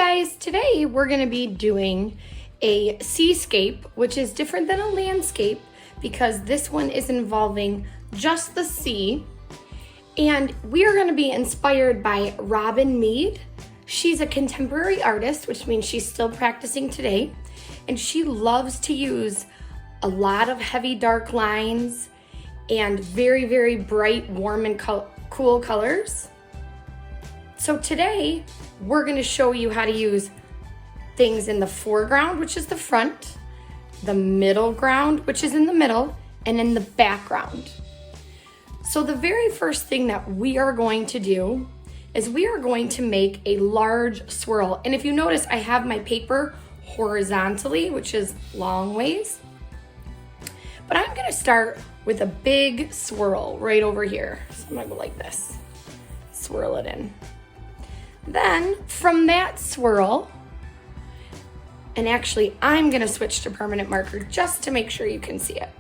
guys, today we're going to be doing a seascape, which is different than a landscape because this one is involving just the sea. And we are going to be inspired by Mead. She's a contemporary artist, which means she's still practicing today. And she loves to use a lot of heavy dark lines and very, very bright, warm and cool colors. So today we're going to show you how to use things in the foreground, which is the front, the middle ground, which is in the middle, and in the background. So the very first thing that we are going to do is we are going to make a large swirl. And if you notice, I have my paper horizontally, which is long ways. But I'm going to start with a big swirl right over here. So I'm going to go like this, swirl it in. Then from that swirl, and actually I'm going to switch to permanent marker just to make sure you can see it.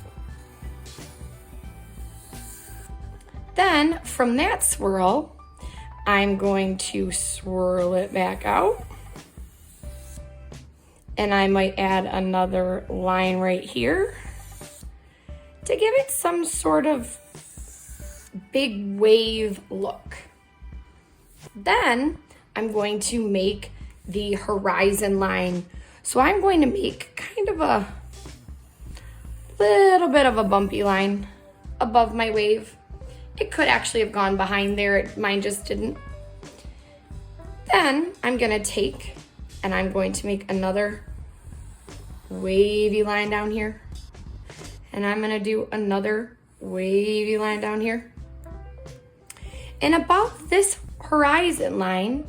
Then from that swirl, I'm going to swirl it back out. And I might add another line right here to give it some sort of big wave look. Then I'm going to make the horizon line. So I'm going to make kind of a little bit of a bumpy line above my wave. It could actually have gone behind there, mine just didn't. Then I'm gonna take and I'm going to make another wavy line down here. And I'm gonna do another wavy line down here. And above this horizon line,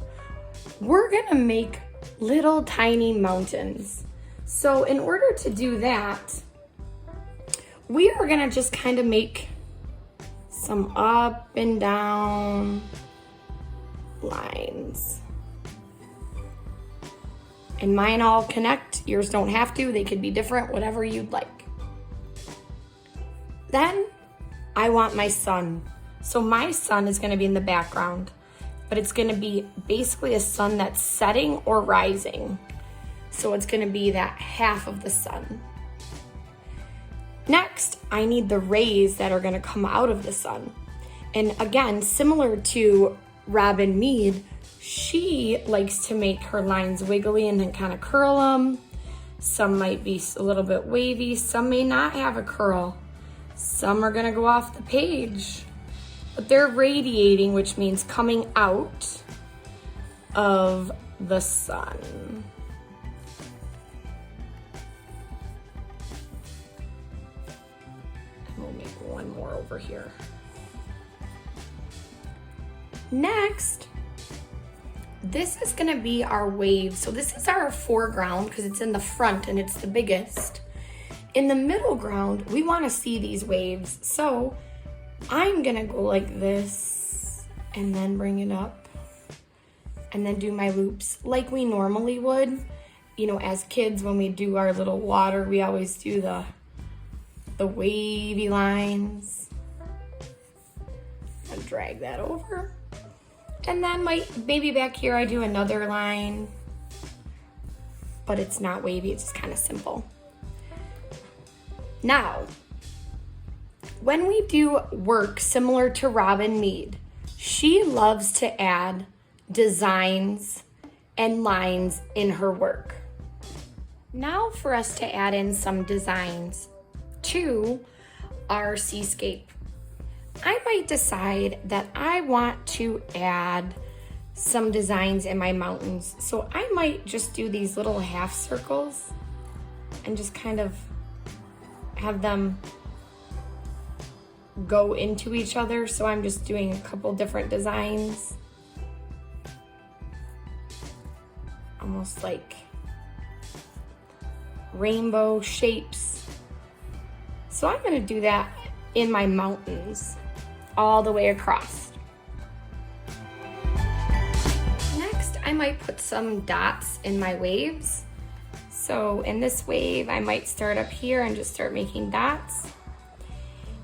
we're gonna make little tiny mountains. So in order to do that, we are gonna just kind of make some up and down lines. And mine all connect, yours don't have to, they could be different, whatever you'd like. Then I want my sun. So my sun is gonna be in the background, but it's gonna be basically a sun that's setting or rising. So it's gonna be that half of the sun. Next, I need the rays that are gonna come out of the sun. And again, similar to Mead, she likes to make her lines wiggly and then kind of curl them. Some might be a little bit wavy, some may not have a curl. Some are gonna go off the page, but they're radiating, which means coming out of the sun. We'll make one more over here. Next, this is gonna be our wave. So this is our foreground because it's in the front and it's the biggest. In the middle ground, we wanna see these waves. So I'm gonna go like this and then bring it up and then do my loops like we normally would. You know, as kids, when we do our little water, we always do the wavy lines and drag that over. And then maybe back here I do another line, but it's not wavy, it's just kind of simple. Now, when we do work similar to Mead, she loves to add designs and lines in her work. Now for us to add in some designs to our seascape. I might decide that I want to add some designs in my mountains. So I might just do these little half circles and just kind of have them go into each other. So I'm just doing a couple different designs. Almost like rainbow shapes. So I'm gonna do that in my mountains all the way across. Next, I might put some dots in my waves. So in this wave, I might start up here and just start making dots.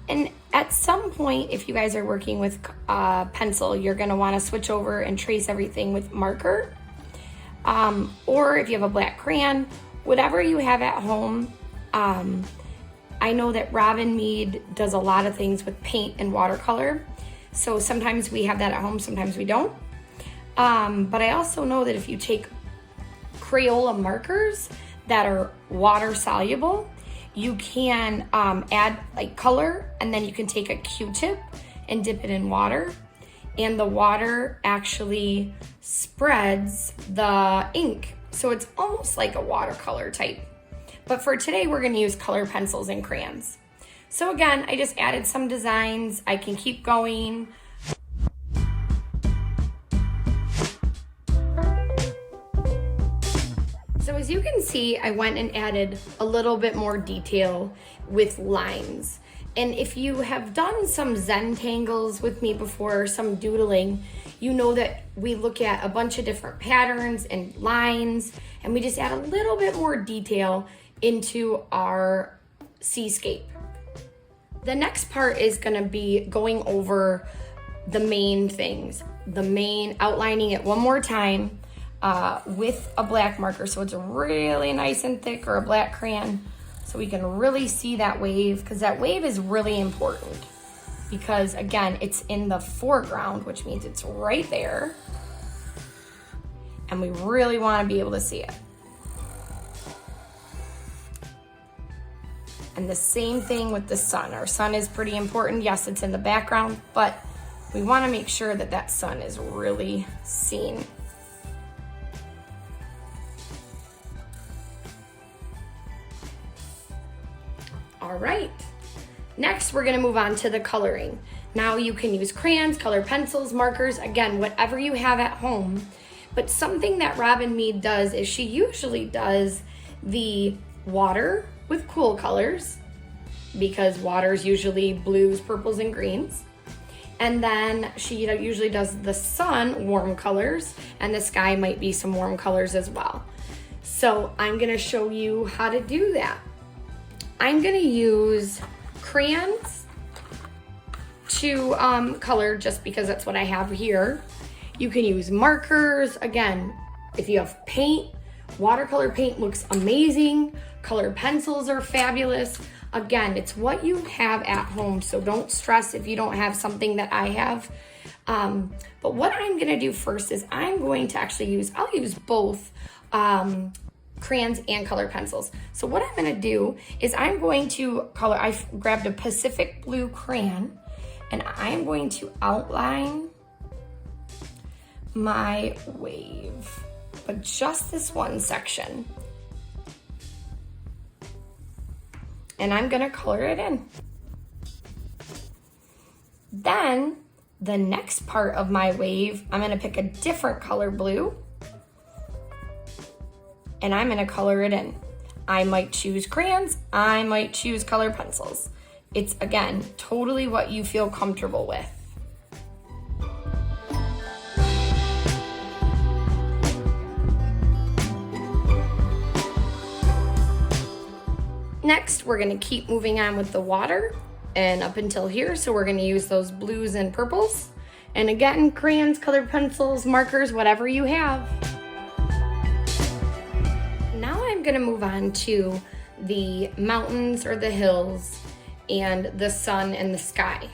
And at some point, if you guys are working with pencil, you're gonna wanna switch over and trace everything with marker. or if you have a black crayon, whatever you have at home. I know that Robin Mead does a lot of things with paint and watercolor. So sometimes we have that at home, sometimes we don't. But I also know that if you take Crayola markers that are water soluble, you can add like color, and then you can take a Q-tip and dip it in water, and the water actually spreads the ink. So it's almost like a watercolor type. But for today, we're gonna use color pencils and crayons. So again, I just added some designs. I can keep going. So as you can see, I went and added a little bit more detail with lines. And if you have done some Zentangles with me before, some doodling, you know that we look at a bunch of different patterns and lines, and we just add a little bit more detail into our seascape. The next part is gonna be going over the main things, outlining it one more time with a black marker, so it's really nice and thick, or a black crayon, so we can really see that wave, because that wave is really important, because again, it's in the foreground, which means it's right there, and we really want to be able to see it. And the same thing with the sun. Our sun is pretty important. Yes, it's in the background, but we want to make sure that that sun is really seen. All right, next we're gonna move on to the coloring. Now you can use crayons, color pencils, markers, again, whatever you have at home. But something that Robin Mead does is she usually does the water with cool colors, because water is usually blues, purples, and greens. And then she usually does the sun warm colors, and the sky might be some warm colors as well. So I'm gonna show you how to do that. I'm gonna use crayons to color, just because that's what I have here. You can use markers. Again, if you have paint, watercolor paint looks amazing. Color pencils are fabulous. Again, it's what you have at home, so don't stress if you don't have something that I have. But what I'm gonna do first is I'm going to actually I'll use both crayons and color pencils. So what I'm gonna do is I'm going to color, I've grabbed a Pacific blue crayon, and I'm going to outline my wave, but just this one section. And I'm gonna color it in. Then the next part of my wave, I'm gonna pick a different color blue, and I'm gonna color it in. I might choose crayons, I might choose color pencils. It's, again, totally what you feel comfortable with. Next, we're gonna keep moving on with the water and up until here. So we're gonna use those blues and purples. And again, crayons, colored pencils, markers, whatever you have. Now I'm gonna move on to the mountains or the hills and the sun and the sky.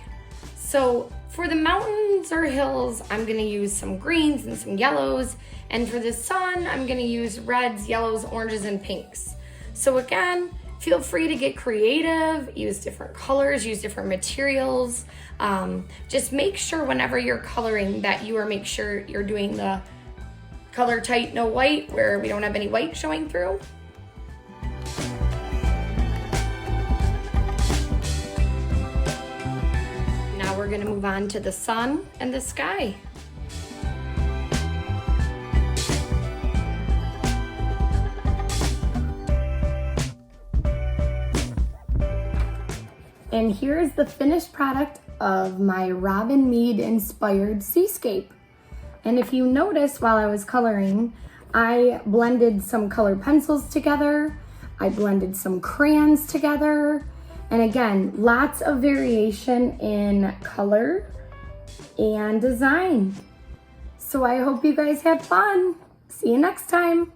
So for the mountains or hills, I'm gonna use some greens and some yellows. And for the sun, I'm gonna use reds, yellows, oranges, and pinks. So again, feel free to get creative, use different colors, use different materials. Just make sure whenever you're coloring that make sure you're doing the color tight, no white, where we don't have any white showing through. Now we're gonna move on to the sun and the sky. And here is the finished product of my Robin Mead inspired seascape. And if you notice while I was coloring, I blended some colored pencils together, I blended some crayons together, and again, lots of variation in color and design. So I hope you guys had fun. See you next time.